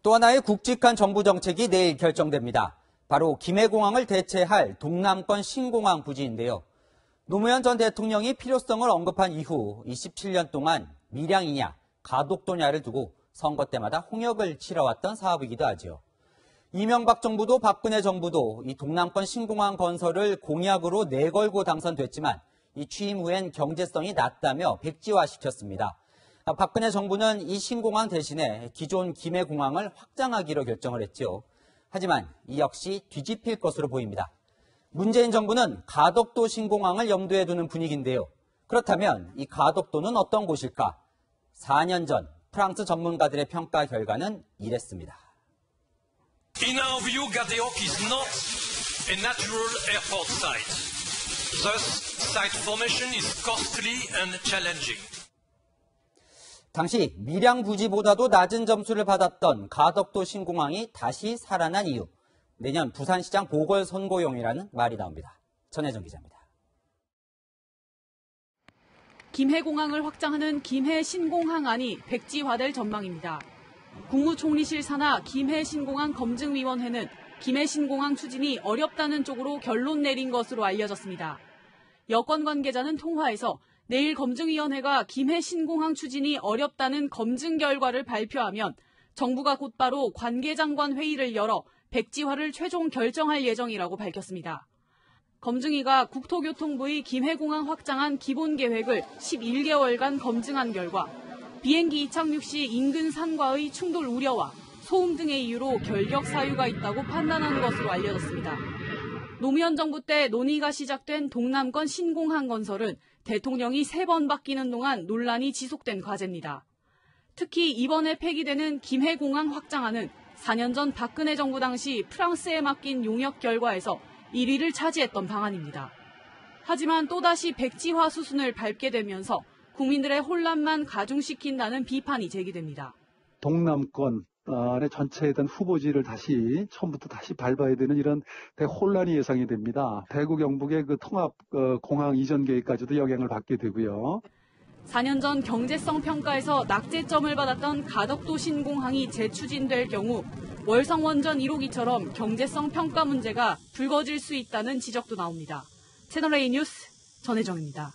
또 하나의 굵직한 정부 정책이 내일 결정됩니다. 바로 김해공항을 대체할 동남권 신공항 부지인데요. 노무현 전 대통령이 필요성을 언급한 이후 27년 동안 밀양이냐 가덕도냐를 두고 선거 때마다 홍역을 치러왔던 사업이기도 하죠. 이명박 정부도 박근혜 정부도 이 동남권 신공항 건설을 공약으로 내걸고 당선됐지만 이 취임 후엔 경제성이 낮다며 백지화시켰습니다. 박근혜 정부는 이 신공항 대신에 기존 김해공항을 확장하기로 결정을 했죠. 하지만 이 역시 뒤집힐 것으로 보입니다. 문재인 정부는 가덕도 신공항을 염두에 두는 분위기인데요. 그렇다면 이 가덕도는 어떤 곳일까? 4년 전 프랑스 전문가들의 평가 결과는 이랬습니다. In our view, Gadeok is not a natural airport site. Thus, site formation is costly and challenging. 당시 밀양 부지보다도 낮은 점수를 받았던 가덕도 신공항이 다시 살아난 이유. 내년 부산시장 보궐선거용이라는 말이 나옵니다. 전혜정 기자입니다. 김해공항을 확장하는 김해 신공항안이 백지화될 전망입니다. 국무총리실 산하 김해 신공항 검증위원회는 김해 신공항 추진이 어렵다는 쪽으로 결론 내린 것으로 알려졌습니다. 여권 관계자는 통화에서 내일 검증위원회가 김해 신공항 추진이 어렵다는 검증 결과를 발표하면 정부가 곧바로 관계장관 회의를 열어 백지화를 최종 결정할 예정이라고 밝혔습니다. 검증위가 국토교통부의 김해공항 확장안 기본계획을 11개월간 검증한 결과 비행기 이착륙 시 인근 산과의 충돌 우려와 소음 등의 이유로 결격 사유가 있다고 판단한 것으로 알려졌습니다. 노무현 정부 때 논의가 시작된 동남권 신공항 건설은 대통령이 3번 바뀌는 동안 논란이 지속된 과제입니다. 특히 이번에 폐기되는 김해공항 확장안은 4년 전 박근혜 정부 당시 프랑스에 맡긴 용역 결과에서 1위를 차지했던 방안입니다. 하지만 또다시 백지화 수순을 밟게 되면서 국민들의 혼란만 가중시킨다는 비판이 제기됩니다. 동남권의 전체에 대한 후보지를 처음부터 다시 밟아야 되는 이런 혼란이 예상이 됩니다. 대구 경북의 그 통합 공항 이전 계획까지도 영향을 받게 되고요. 4년 전 경제성 평가에서 낙제점을 받았던 가덕도 신공항이 재추진될 경우 월성 원전 1호기처럼 경제성 평가 문제가 불거질 수 있다는 지적도 나옵니다. 채널A 뉴스 전혜정입니다.